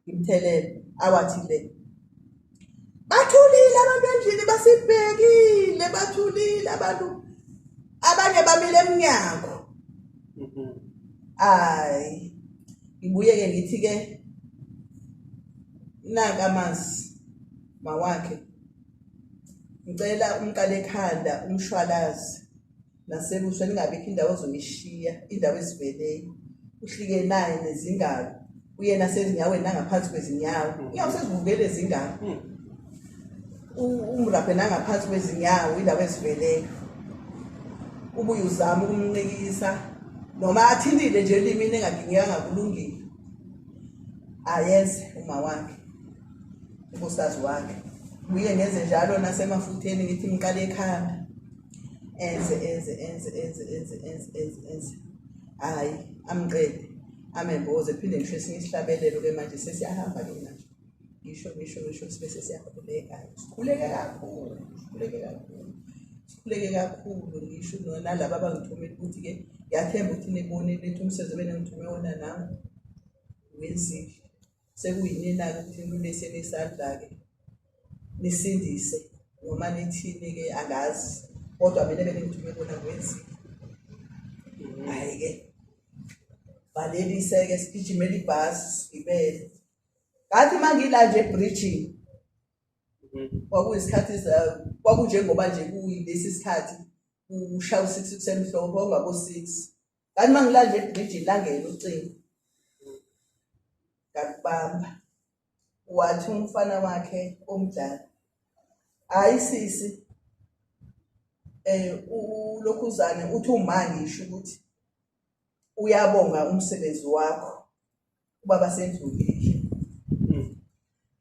ngimthelele awathi le bathulile abantu endlini basibhekile bathulile abantu abanye bamile eminyango hayi ngibuye ke ngithi ke naka amanzi mawakhe ngicela umqale ekhanda umshwalazi nasebusweni ngabikho indawo ozongishiya indawo eziveleyo uhlike naye nezingalo uyena sezinyaweni nangaphansi kwezinyawo inyawo sezivukele izingalo umrabhe nangaphansi kwezinyawo indawo eziveleyo ubuye uzama ukumnqikisa noma athindile nje elimini engagingekanga kulungile ayenze uma wakhe ubusazi wakhe buye ngenze njalo nasemafutheni ngithi ngiqale ekhanda enze hayi amqede amemboze phinde ngisho esinye isihlabelelo ke manje sesiyahamba ke manje ngisho sibe sesiyakhuleka sikhuleke kakhulu ngisho nalabo abangithumela ukuthi ke yathemba ukuthi nibone lethu umsebenzi benengithume wona nami wenzile sekuyinina ukuthi nilese nesandla ke nisindise noma nithini ke angazi kodwa mina benengithume wona wenzile hayi ke balelise ke sigijimela ibhasi ibele ngathi mangila nje ebridge kwakuyisikhathi kwakunjengoba nje kuyilesi sikhathi ushaya u6 kusemhlophe ongabo 6 kanti mangila nje ebridge langena ucingo ngakubamba wathi umfana wakhe omdala hayi sisi ulokhuzane uthi umangi isho ukuthi uyabonga umsebenzi wakho ubaba sendlulile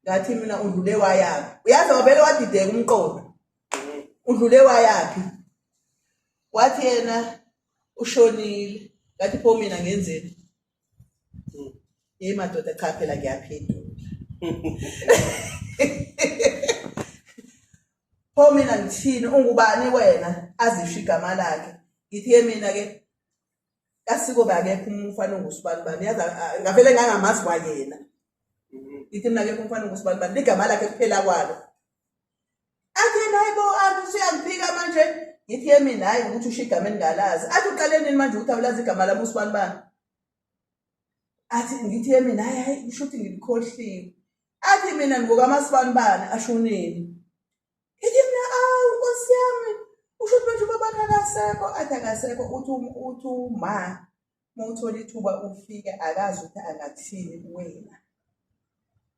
ngathi mina undlule wayaphi uyazi wabele wadideka umqondo undlule wayaphi wathi yena ushonile ngathi pho mina ngenzeni madoda cha phela ngiyaphendula pho mina ngithini ungubani wena azisho igama lakhe ngithi mina ke kasiko bakekho umfana ongusibani yaza ngavele ngangamazi kwayena ngithi mina ke umfana ongusibani ligama lakhe kuphela kwalo athi nayibo athi siyangiphika manje ngithi mina hayi ukuthi usho igama engalazi athi uqale nini manje ukuthi awulazi igama lami usibani athi ngithi mina hayi usho ukuthi ngikhohliwe athi mina ngokamasibani ashonini ngithi mina Nkosi yami usho ukuthi ubaba akasekho athi akasekho uthi ma uthola ithuba ufike akazi ukuthi angathini wena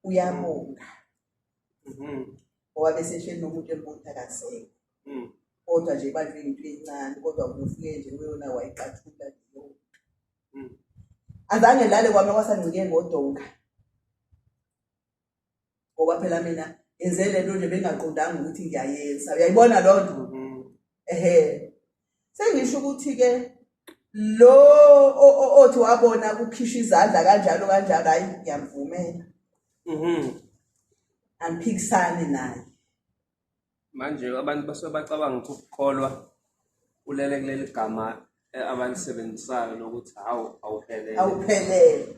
uyabonga ngoba bese ehleli nomuntu emuntu akasekho kodwa nje bantu into encane kodwa ufike nje wena wayiqathula leyo azange lale kwami kwasancike ngodonga ngoba phela mina enzele nto nje bengaqondanga ukuthi ngiyayenza uyayibona lonto sengisho ukuthi ke lo othi wabona ukukhisha izandla kanjalo hayi ngiyamvumela angiphikisani naye manje abantu basuke bacabanga ukuthi ukukholwa ulele kuleli gama abalisebenzisayo lokuthi awuphelele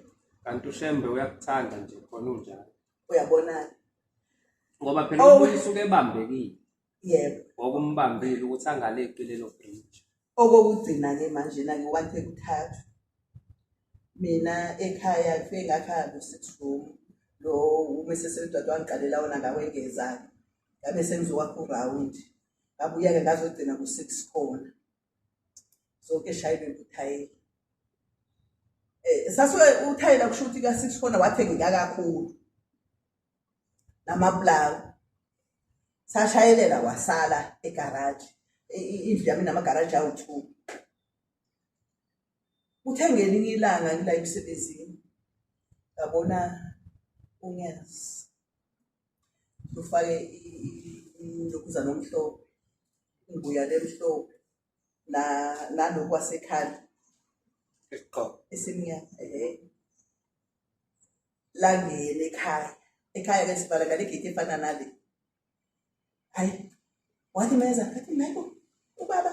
kanti ushembe uyakuthanda nje khona unjalo uyabona ngoba phela umuntu usuke ebambekile yebo ngokumbambile ukuthi angaleqi lelo bridge okokugcina ke manje na ngiwathe kuthathu mina ekhaya kufike ngakhaya ku6 room lo umesesendodwa wangiqalela wona ngawengeza ngabe sengizokwakha uround ngabuya ke ngazogcina ku6 khona so ke shayile uthayela sasuke uthayela kusho ukuthi ka6 khona wathengeka kakhulu namablawu sashayelela wasala egarage indlu yami namagaraji awu2 uthe ngelinye ilanga ngila emsebenzini ngabona unyazi ufake lokuzana omhlophe inguya lemhlophe nalokhu wasekhanda esimnyama langene ekhaya ke sibhala ngale gate efana nale hayi wathi meza ngathi nayo ubaba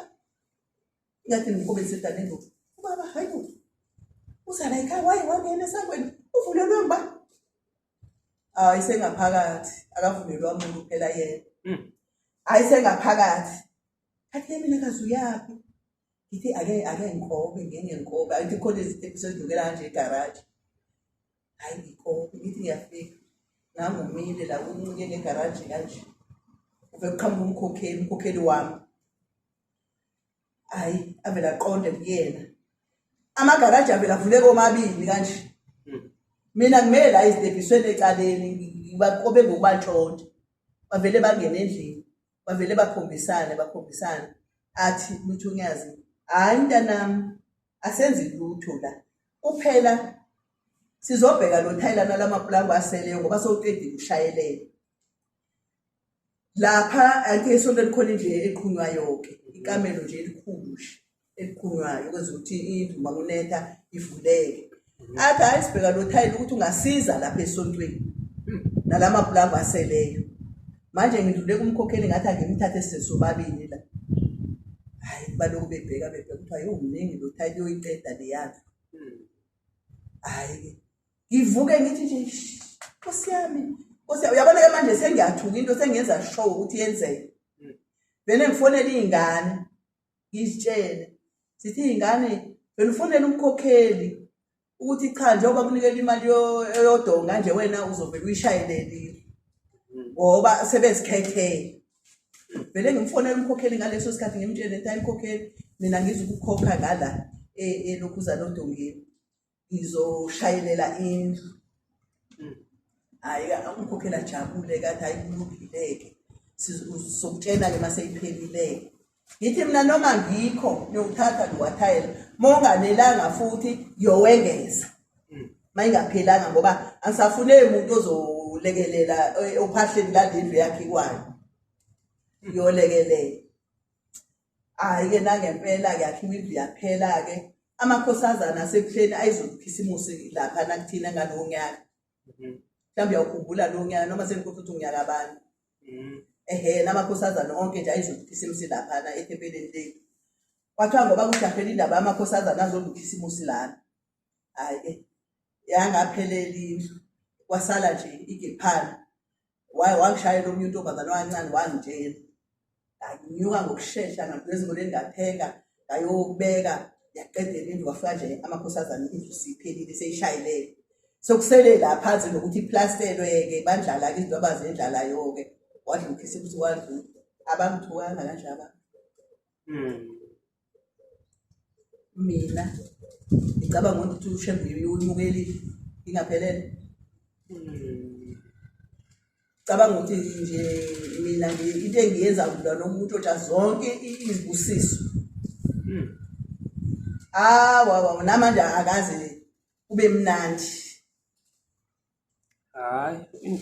ngathi ngikobe sedaneni ubaba hayi uzala ekhaya wangena esangweni uvulelwe mba Ayisengaphakathi akavumelwa umuntu phela yena. Ayisengaphakathi. Kathi mina kazuyapi. Ngithi ake ngikobe ngeke ayithi khona izinto episodukela kanje egarage. Hayi ngikobe ngithi ngiyafika. Ngangumile la umuntu ngegarage kanje. Ube qhamuka umkhokheli wami. Hayi avela qonde kuyena. Amagaraji avela avuleka omabili kanje. Mina kumele la izidebhisweni ecaleni ngibakobe ngokubantshontsha. Bavele bangena endlini. Bavele bakhombisana. Athi Luthunyazi, hayi mntanami asenzi lutho la. Kuphela sizobheka lo Thailand lamaplango aseleyo ngoba sowuqedile ushayelela. Lapha ake isonto likhona nje eqhunywayo ke. Ikamelo nje elikhulu nje eliqhunywayo ukwenza ukuthi indlu makunetha ivuleke. Athi ayisibheka lo Thailand ukuthi ungasiza lapha esontweni. Nalamaplango aseleyo. Manje ngidlule kumkhokheli ngathi angimthathe sisobabili la. Hayi baloko bebheka ukuthi ayomningi lo Thailand uyoyiqeda le yakhe. Hayi ngivuke ngithi nje Nkosi yami uyabona ke manje sengiyathuka into sengenza show ukuthi yenzeke. Vele ngifonela izingane ngizitshele sithi izingane vele ufonela umkhokheli ukuthi cha njengoba kunikela imali yodonga nje wena uzovela uyishayelelile ngoba sebezikhethele. Vele ngimfonela umkhokheli ngaleso sikhathi ngimtshele ukuthi ayimkhokheli mina ngizokukhokha ngala elokhuza nodongeni ngizoshayelela indlu. Hayi umkhokheli ajabule kathi ayikulungileke sizokutshena ke mase iphelile. Ngithi mina noma ngikho ngiyothatha lowathayela monganelanga futhi yowengeza. Mayingaphelanga ngoba angisafune umuntu ozolekelela ophahleni lalendlu yakhe kwayo. Yolekelela. Hayi ke nangempela ke yakhiwa indlu yaphela ke amakhosazana asekuhleni ayizokhisimusi lapha nakuthina ngalo nyaka. Mhlawumbe uyakhumbula lo nyaka noma senikuthi unyaka abantu. Namakhosazana onke nje ayizokhisimusi lapha na eThempelini lethu. Kwathiwa ngoba kujahela indaba amakhosazana azokhisimusi lana. Hayi yangaphelela indlu kwasala nje igephana. Wangishayela omunye untombazana wancane wangitshela. Nginyuka ngokusheshsha ngaphezu ngathenga ngayobeka yaqedela indlu wafika nje amakhosazana indlu siphelile seyishayelele. Sokusele la phansi nokuthi iplastelwe ke bandlala ke izinto abazendlalayo ke wadla ukhisimusi wadla abangithukanga kanje aba. Mina ngicabanga ukuthi uShembe uyimukeli ingaphelele. Cabanga ukuthi nje mina into engiyenza ukudla nomuntu oja zonke izibusiso. Wawa namanje akaze ube mnandi. Hayi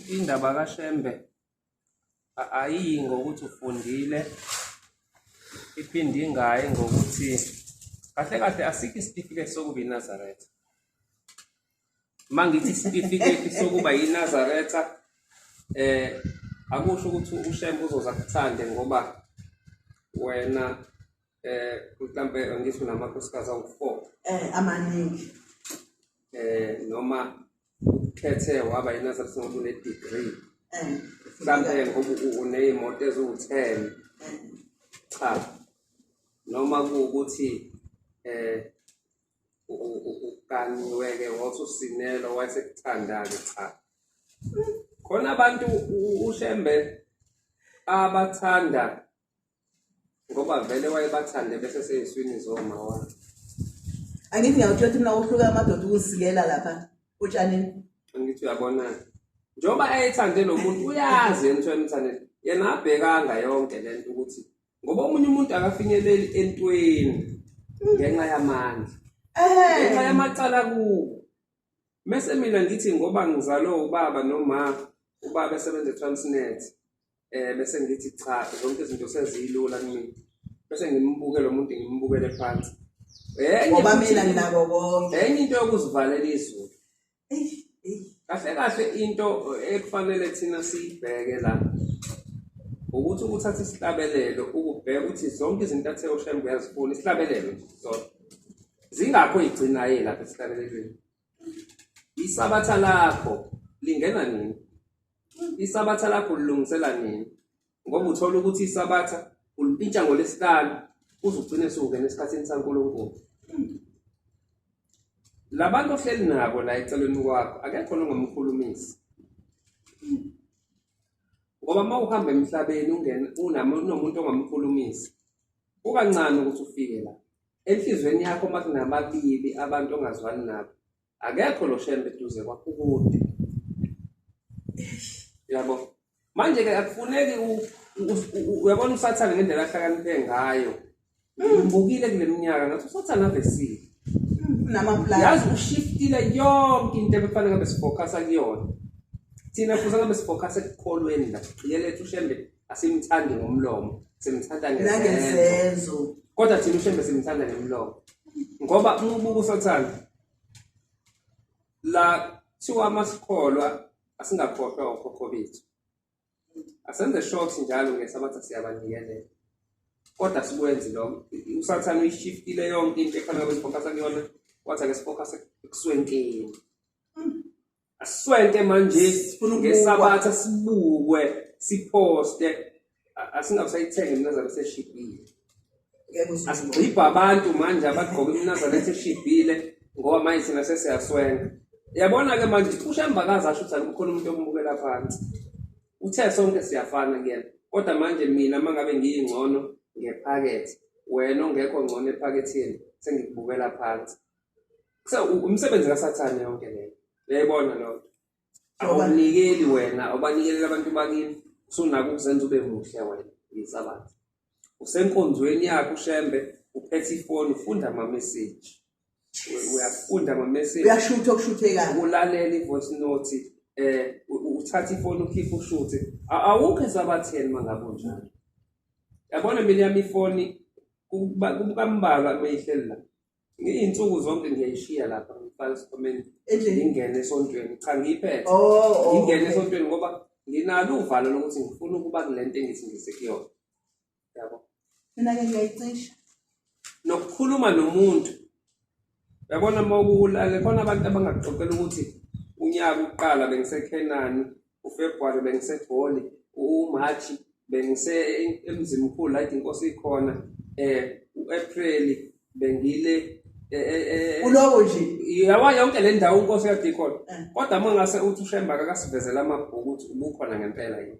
indaba kaShembe ayiyi ngokuthi ufundile iphinde ingayi ngokuthi kahle asikho isitifiketi sokuba iNazaretha. Mangithi isitifiketi sokuba iNazaretha akusho ukuthi uShembe uzoza kuthande ngoba wena mhlambe ngisho namakhosikazi awu4 Amaningi noma ukhethe waba iNazaretha ngoba une degree mhlambe ngoba unezimoto eziwu10 cha noma kuukuthi ukaniwe ke wathi usinelo wayesekuthanda ke cha khona abantu uShembe abathanda ngoba vele wayebathande bese seyiswini zomawa. Angithi ngiyawuthola mina uhluka amadoda ukusikela lapha utshanini. Angithi uyabona njoba ayethande lo muntu uyazi entweni yena abhekanga yonke lento ukuthi ngoba umunye umuntu akafinyeleli entweni ngenxa yamandla. Ngenxa yamacala kuwo. Mase mina ngithi ngoba ngizalo ubaba noma ubaba esebenza eTransnet bese ngithi cha zonke izinto sezilula kimi. Bese ngimbuke lo muntu ngimbukele phansi. Ngoba mina nginako konke. Enye into yokuzivalela izulu. Kahle into ekufanele thina siyibheke la ukuthi ukuthatha isihlabelelo ukubheka ukuthi zonke izinto athe uShembe uyazifuna isihlabelelo zona zingakho igcina yena lapha esihlabelelweni. Isabatha lakho lingena nini Isabatha lakho ulungisela nini? Ngoba uthola ukuthi isabatha ulipintsha ngolesihlanu uzugcine sokungena esikhathini saNkulunkulu. Labantu ohleli nabo la eceleni kwakho akekho nongomkhulumisi. Ngoba uma uhamba emhlabeni ungena unomuntu ongamkhulumisi ukancane ukuthi ufike la. Enhlizweni yakho makunamabili abantu ongazwani nabo. Akekho lo shembe eduze kwakho kude. Yabo. Manje ke akufuneki uyabona usathane ngendlela ahlakaniphe ngayo. Umbukile kule minyaka ngathi usathane avesile. Namaplan. Yazi ushiftile yonke into ebekufanele ngabe sifocusa kuyona. Thina futhi ngabe sifocusa ekukholweni la. Iyelethu ushembe asimthandi ngomlomo, simthanda ngezenzo. Kodwa thina ushembe simthanda ngemlomo. Ngoba ubuka usathane la thiwa masikholwa asingakhohlwa okhokho bethu. Asenze short njalo ngesabatha siyabanikelela. Kodwa sikwenzi lo usathane uyishiftile yonke into efanele ngabe sifocusa kuyona. Wathi ake sifocus ekuswenkeni. Aswenke manje ngesabatha sibukwe siposte asingabusayithenga iminazana eseshibhile. Asigcibha abantu manje abagqoka iminazana eseshibhile ngoba manje sina sesiyaswenka. Yabona ke manje ushamba akazasho ukuthi akukhona umuntu ombukela phansi. Uthe sonke siyafana kuyena. Kodwa manje mina mangabe ngiyingcono ngephakethe wena ongekho ngcono ephaketheni sengikubukela phansi. So umsebenzi kaSathane yonke leyo. Uyayibona lo. Awunikeli wena, awubanikeli abantu bakini. Usunako ukuzenza ube muhle wena ngesabatha. Usenkonzweni yakho ushembe, uphethe ifoni ufunda ama message. Uyafunda ama message. Uyashutha okushuthekayo. Ulalela ivoice note, uthatha ifoni ukhipha ushuthe. Awukho esabatheni mangabe njalo. Yabona mina yami ifoni kukambaga mayihleli la. Ngiyinsuku zonke ngiyayishiya lapha ngifaka isikhomeni ngingene esontweni cha ngiyiphethe ngingene esontweni ngoba nginalo uvalo lokuthi ngifuna ukuba kulento engithi ngisekuyona yabo mina ke ngiyayicisha nokukhuluma nomuntu yabona mawukulale khona abantu abangaxoxela ukuthi unyaka uqala bengiseKenani uFebruary bengiseGoli uMarch bengise emzimkhulu la inkosi ikhona uApril bengile ulowo nje yawa yonke le ndawo inkosi kade ikhona kodwa mangase uthi ushemba akasivezela amabhuku ukuthi ubukhona ngempela yini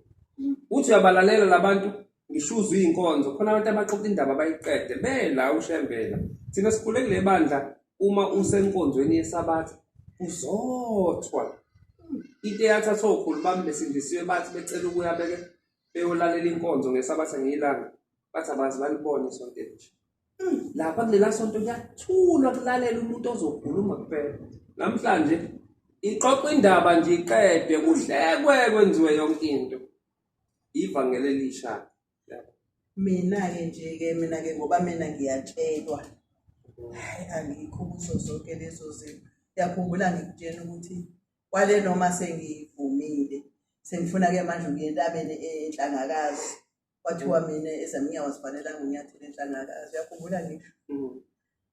uthi uyabalalela labantu ngishuzwe inkonzo khona abantu abaxoxa indaba bayiqede bela ushembela thina sikhule kule bandla uma usenkonzweni yesabatha uzothwa into yathatha okhulu bami besindisiwe bathi becela ukuya beke beyolalela inkonzo ngesabatha ngilanga bathi abazi balibone isonto nje lapha kulela sonto kuyathulwa kulalela umuntu ozokhuluma kuphela namhlanje ixoxa indaba nje iqede kuhlekwe kwenziwe yonke into ivangeli elisha mina ke ngoba mina ngiyatshelwa hayi angikho kuzo zonke lezo zinto yakhumbula ngikutshela ukuthi kwale noma sengivumile sengifuna ke manje ngiyentabeni enhlangakazi kwathiwa mina ezaminyawo sifanelanga unyathele enhlangakazi yakhumbula ngisho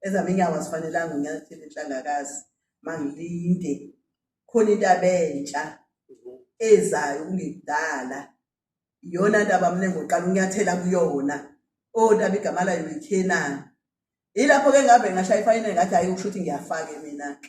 ezaminyawo sifanelanga unyathele enhlangakazi mangilinde khona into abentsha ezayo kungidala iyona ndaba mina ngoqala unyathela kuyona ondaba igama layo iKenani ilapho ke ngabe ngashaya ifinal ngathi hayi ukusho ukuthi ngiyafaka mina